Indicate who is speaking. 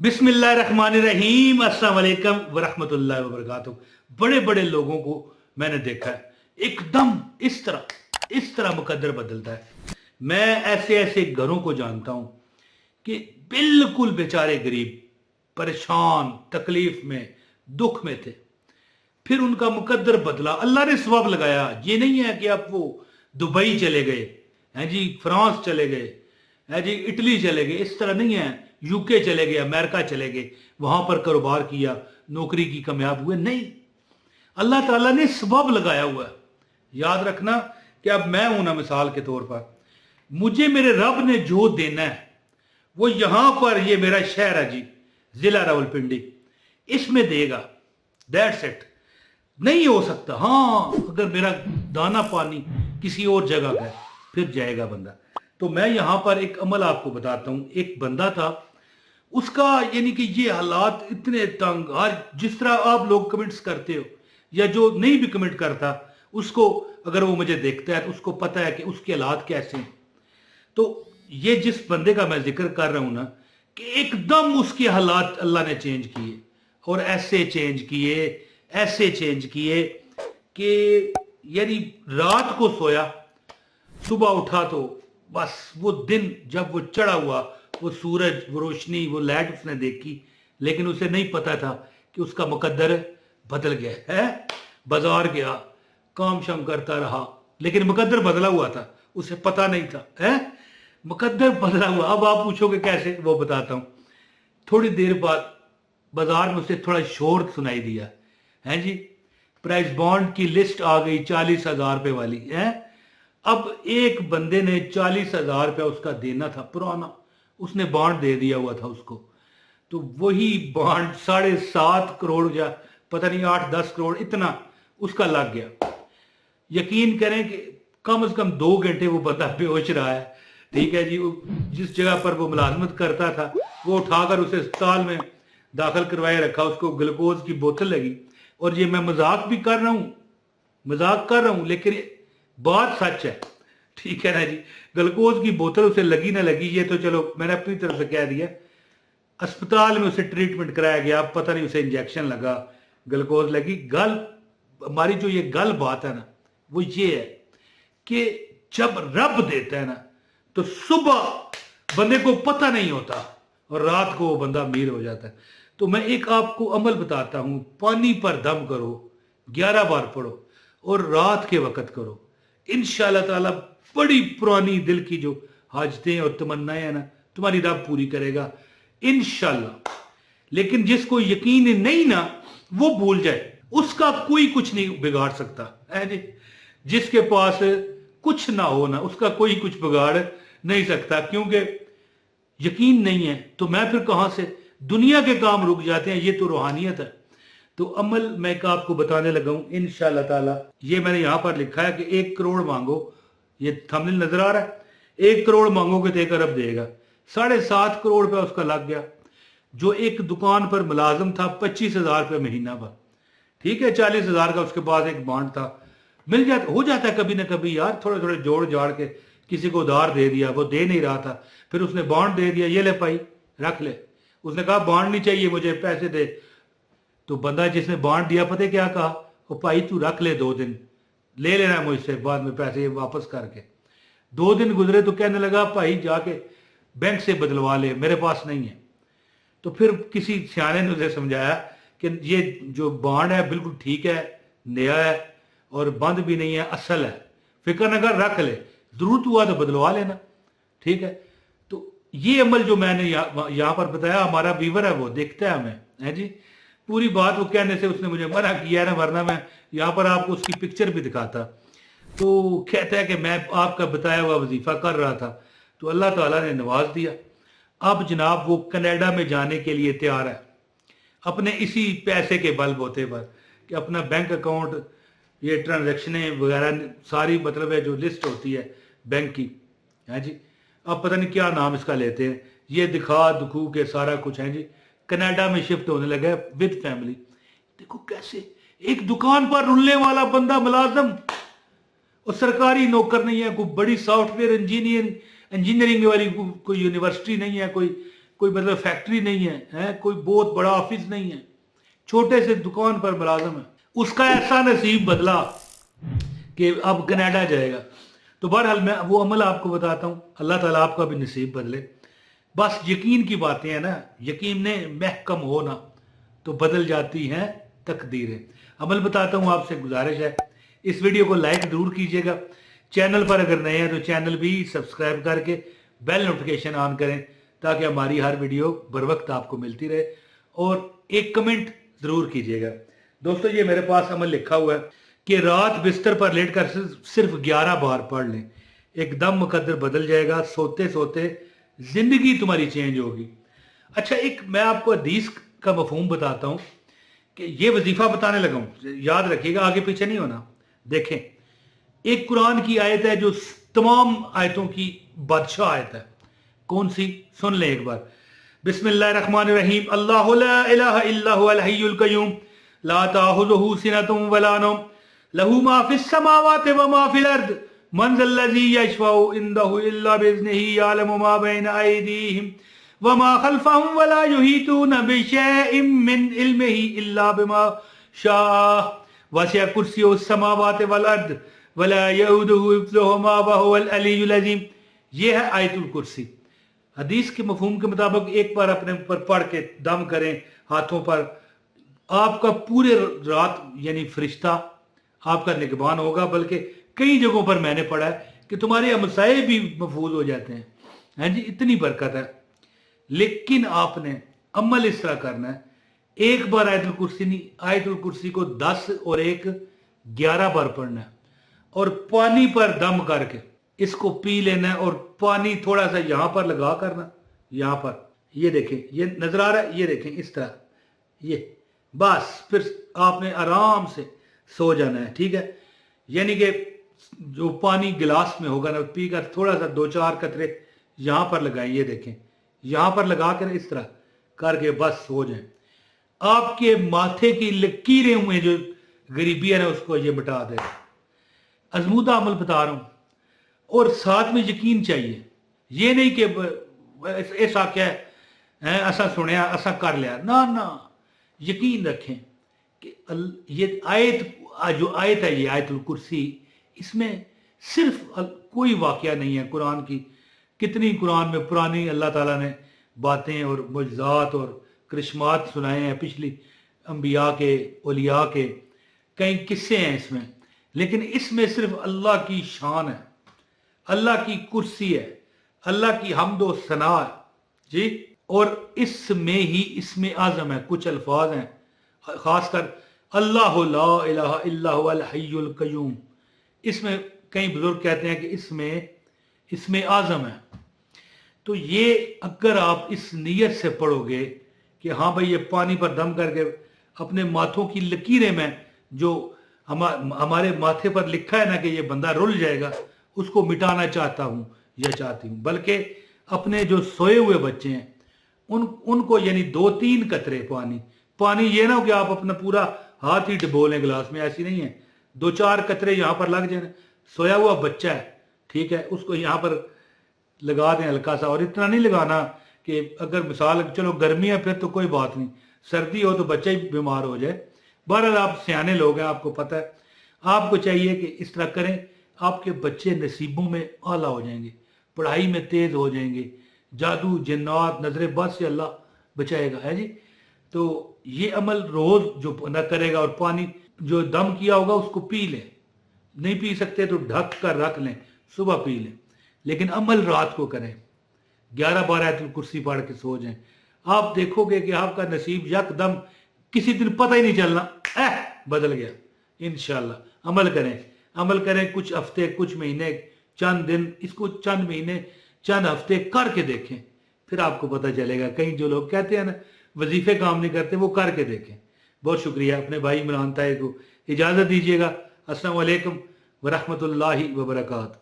Speaker 1: बिस्मिल्लाहिर्रहमानिर्रहीम, अस्सलाम वालेकुम वरहमतुल्लाहि वबरकातुहू। बड़े बड़े लोगों को मैंने देखा है एकदम इस तरह मुकद्दर बदलता है। मैं ऐसे ऐसे घरों को जानता हूं कि बिल्कुल बेचारे गरीब, परेशान, तकलीफ में, दुख में थे, फिर उनका मुकद्दर बदला, अल्लाह ने सबब लगाया। ये नहीं है कि आप वो दुबई चले गए हैं जी, फ्रांस चले गए हैं जी, इटली चले गए, इस तरह नहीं है। यूके चले गए, अमेरिका चले गए, वहां पर कारोबार किया, नौकरी की, कामयाब हुए, नहीं। अल्लाह ताला ने सबब लगाया हुआ है। याद रखना कि अब मैं हूं ना, मिसाल के तौर पर मुझे मेरे रब ने जो देना है वो यहां पर, ये मेरा शहर है जी, जिला रावलपिंडी, इसमें देगा। That's it. नहीं हो सकता हाँ अगर मेरा दाना पानी किसी और जगह का है, फिर जाएगा बंदा। तो मैं यहां पर एक अमल आपको बताता हूं। एक बंदा था, उसका यानी कि ये हालात इतने तंग, हर जिस तरह आप लोग कमेंट्स करते हो या जो नहीं भी कमेंट करता, उसको अगर वो मुझे देखता है तो उसको पता है कि उसके हालात कैसे हैं। तो ये जिस बंदे का मैं जिक्र कर रहा हूं ना, कि एकदम उसके हालात अल्लाह ने चेंज किए, और ऐसे चेंज किए कि यानी रात को सोया, सुबह उठा तो बस वो दिन जब वो चढ़ा हुआ, वो सूरज, वो रोशनी, वो लाइट उसने देखी, लेकिन उसे नहीं पता था कि उसका मुकद्दर बदल गया है। बाजार गया, काम शाम करता रहा, लेकिन मुकद्दर बदला हुआ था, उसे पता नहीं था है। मुकद्दर बदला हुआ। अब आप पूछोगे कैसे, वो बताता हूं। थोड़ी देर बाद बाजार में उसे थोड़ा शोर सुनाई दिया है जी, प्राइस बॉन्ड की लिस्ट आ गई 40,000 रुपए वाली है। अब एक बंदे ने 40,000 रुपया उसका देना था पुराना, उसने बॉन्ड दे दिया हुआ था उसको। तो वही बॉन्ड 7.5 करोड़ या पता नहीं 8-10 करोड़ इतना उसका लग गया। यकीन करें कि कम से कम 2 घंटे वो बंदा बेहोश रहा है। ठीक है जी। जिस जगह पर वो मुलाजमत करता था, वो उठाकर उसे अस्पताल में दाखिल करवाए रखा, उसको ग्लूकोज की बोतल लगी। और ये मैं मजाक कर रहा हूं लेकिन बात सच है। ठीक है ना जी। ग्लूकोज की बोतल उसे लगी ना लगी, ये तो चलो मैंने अपनी तरफ से कह दिया। अस्पताल में उसे ट्रीटमेंट कराया गया, पता नहीं उसे इंजेक्शन लगा, ग्लूकोज लगी। गल हमारी जो ये गल बात है ना, वो ये है कि जब रब देता है ना, तो सुबह बंदे को पता नहीं होता और रात को वो बंदा अमीर हो जाता है। तो मैं एक आपको अमल बताता हूं। पानी पर दम करो, 11 बार पढ़ो और रात के वक्त करो। इंशाअल्लाह ताला बड़ी पुरानी दिल की जो हाजतें और तमन्नाएं हैं ना, तुम्हारी रब पूरी करेगा इंशाअल्लाह। लेकिन जिसको यकीन नहीं ना, वो भूल जाए, उसका कोई कुछ नहीं बिगाड़ सकता है जी। जिसके पास कुछ ना हो ना, उसका कोई कुछ बिगाड़ नहीं सकता, क्योंकि यकीन नहीं है तो मैं फिर कहां से, दुनिया के काम रुक जाते हैं। ये तो रूहानियत है। तो अमल मैं आपको बताने लगा हूं इंशाअल्लाह ताला। ये मैंने यहां पर लिखा है कि 1 करोड़ मांगो, ये थंबनेल नजर आ रहा है। 1 करोड़ मांगोगे तो 1 अरब देगा। 7.5 करोड़ रुपया उसका लग गया। जो एक दुकान पर मुलाजिम था, 25,000 रुपये महीना पर, ठीक है, 40,000 का उसके पास एक बॉन्ड था, मिल जाता, हो जाता है कभी ना कभी यार, थोड़े थोड़े जोड़ जाड़ के किसी को उधार दे दिया, वो दे नहीं रहा था, फिर उसने बॉन्ड दे दिया, ये ले भाई रख ले। उसने कहा बॉन्ड नहीं चाहिए मुझे, पैसे दे। तो बंदा जिसने बॉन्ड दिया, पता क्या कहा, वो भाई तू रख ले, 2 दिन ले लेना मुझसे, बाद में पैसे वापस करके। 2 दिन गुजरे तो कहने लगा भाई जाके बैंक से बदलवा ले, मेरे पास नहीं है। तो फिर किसी सियाने ने उसे समझाया कि ये जो बॉन्ड है बिल्कुल ठीक है, नया है और बंद भी नहीं है, असल है, फिक्र न कर, रख ले, जरूरत हुआ तो बदलवा लेना। ठीक है। तो ये अमल जो मैंने यहाँ पर बताया, हमारा वीवर है वो देखता है हमें, है जी। पूरी बात वो कहने से उसने मुझे मना किया है ना, वरना मैं यहाँ पर आपको उसकी पिक्चर भी दिखाता। तो कहता है कि मैं आपका बताया हुआ वजीफा कर रहा था, तो अल्लाह ताला ने नवाज दिया। अब जनाब वो कनाडा में जाने के लिए तैयार है, अपने इसी पैसे के बलबूते पर, कि अपना बैंक अकाउंट, ये ट्रांजैक्शनें वगैरह सारी, मतलब है जो लिस्ट होती है बैंक की, है जी। अब पता नहीं क्या नाम इसका लेते हैं, ये दिखा दुखू के सारा कुछ है जी। कनाडा में शिफ्ट होने लगा विद फैमिली। देखो कैसे एक दुकान पर रुलने वाला बंदा मुलाजम, और सरकारी नौकर नहीं है, कोई बड़ी सॉफ्टवेयर इंजीनियरिंग वाली कोई यूनिवर्सिटी नहीं है, कोई कोई मतलब फैक्ट्री नहीं है, कोई बहुत बड़ा ऑफिस नहीं है, छोटे से दुकान पर मुलाजिम है, उसका ऐसा नसीब बदला कि अब कनाडा जाएगा। तो बहरहाल मैं वो अमल आपको बताता हूँ, अल्लाह ताला आपका भी नसीब बदले। बस यकीन की बातें हैं ना, यकीन ने महकम हो ना तो बदल जाती हैं तकदीरें। अमल बताता हूँ, आपसे गुजारिश है इस वीडियो को लाइक ज़रूर कीजिएगा। चैनल पर अगर नए हैं तो चैनल भी सब्सक्राइब करके बेल नोटिफिकेशन ऑन करें ताकि हमारी हर वीडियो बर वक्त आपको मिलती रहे, और एक कमेंट ज़रूर कीजिएगा। दोस्तों ये मेरे पास अमल लिखा हुआ है कि रात बिस्तर पर लेट कर सिर्फ 11 बार पढ़ लें, एकदम मुकद्दर बदल जाएगा, सोते सोते जिंदगी तुम्हारी चेंज होगी। अच्छा, एक मैं आपको हदीस का मफहूम बताता हूँ कि ये वजीफा बताने लगा हूँ, याद रखिएगा, आगे पीछे नहीं होना। देखें, एक कुरान की आयत है जो तमाम आयतों की बादशाह आयत है। कौन सी? सुन लें एक बार। बिस्मिल्लाहिर्रहमानिर्रहीम। अल्लाहु ला इलाहा इल्ला हुवल हय्युल क़य्यूम ला ताखुज़ुहु सिनतुन वला नौम लहू मा फिस समावाति व मा फिल अर्द मन ज़ल्लज़ी यशफ़उ इंदहु इल्ला बिइज़्निही यअलमु मा बैन अयदीहिम व मा खल्फ़हुम व ला युहीतूना बिशैइन मिन इल्मिही इल्ला बिमा शाअ वसिअ कुर्सियुहुस समावाति वल अर्द व ला यऊदुहु हिफ़्ज़ुहुमा व हुवल अलिय्युल अज़ीम। ये है आयतुल कुर्सी। हदीस के मफहूम के मुताबिक एक बार अपने ऊपर पढ़ के दम करें हाथों पर, आपका पूरे रात यानी फरिश्ता आपका निगहबान होगा। बल्कि कई जगहों पर मैंने पढ़ा है कि तुम्हारे मसाए भी महफूज हो जाते हैं। हैं जी, इतनी बरकत है। लेकिन आपने अमल इस तरह करना है, एक बार आयतुल कुर्सी नहीं, आयतुल कुर्सी को 10 और 1 11 बार पढ़ना है, और पानी पर दम करके इसको पी लेना है। और पानी थोड़ा सा यहां पर लगा करना, यहां पर, ये देखें, ये नजर आ रहा है, ये देखें इस तरह, ये बस फिर आपने आराम से सो जाना है। ठीक है, यानी कि जो पानी गिलास में होगा ना, पी कर थोड़ा सा 2-4 कतरे यहां पर लगाएं, ये देखें, यहां पर लगा कर इस तरह करके बस सो जाएं। आपके माथे की लकीरें हुए जो गरीबी है ना उसको ये मिटा देगा। अजमूदा अमल बता रहा हूं, और साथ में यकीन चाहिए। ये नहीं कि ऐसा क्या है ऐसा सुनिया ऐसा कर लिया, ना ना, यकीन रखें कि ये आयत जो आयत है, ये आयतुल कुर्सी, इसमें सिर्फ कोई वाकया नहीं है कुरान की। कितनी कुरान में पुरानी अल्लाह ताला ने बातें और मुजज़ात और करिश्मात सुनाए हैं, पिछली अंबिया के, औलिया के कई किस्से हैं इसमें। लेकिन इसमें सिर्फ अल्लाह की शान है, अल्लाह की कुर्सी है, अल्लाह की हम्द व सना है जी। और इसमें ही इसमें आज़म है, कुछ अल्फाज हैं, खासकर अल्लाह ला इलाहा इल्ला हुवल हय्युल क़य्यूम। इसमें कई बुजुर्ग कहते हैं कि इसमें आज़म है। तो ये अगर आप इस नीयत से पढ़ोगे कि हाँ भाई, ये पानी पर दम करके अपने माथों की लकीरें में जो हमारे माथे पर लिखा है ना कि ये बंदा रुल जाएगा, उसको मिटाना चाहता हूँ या चाहती हूँ। बल्कि अपने जो सोए हुए बच्चे हैं उनको यानी 2-3 कतरे पानी, ये ना हो कि आप अपना पूरा हाथ ही डुबो लें गिलास में, ऐसी नहीं है। 2-4 कतरे यहाँ पर लग जाए। सोया हुआ बच्चा है, ठीक है, उसको यहाँ पर लगा दें हल्का सा। और इतना नहीं लगाना कि अगर मिसाल चलो गर्मी है फिर तो कोई बात नहीं, सर्दी हो तो बच्चा ही बीमार हो जाए। बहरहाल आप सियाने लोग हैं, आपको पता है, आपको चाहिए कि इस तरह करें, आपके बच्चे नसीबों में आला हो जाएंगे, पढ़ाई में तेज हो जाएंगे, जादू जिन्नात नजर बद से अल्लाह बचाएगा, है जी। तो ये अमल रोज जो न करेगा, और पानी जो दम किया होगा उसको पी लें, नहीं पी सकते तो ढक कर रख लें, सुबह पी लें। लेकिन अमल रात को करें, 11 बार आयतुल कुर्सी पढ़ के सो जाएं। आप देखोगे कि आपका नसीब यकदम किसी दिन पता ही नहीं चलना बदल गया। इंशाल्लाह अमल करें कुछ हफ्ते, कुछ महीने, चंद दिन, इसको चंद महीने, चंद हफ्ते करके देखें, फिर आपको पता चलेगा। कई जो लोग कहते हैं ना वजीफे काम नहीं करते, वो करके देखें। बहुत शुक्रिया। अपने भाई इमरान ताई को इजाज़त दीजिएगा। अस्सलाम वालेकुम व रहमतुल्लाहि व बरकातहू।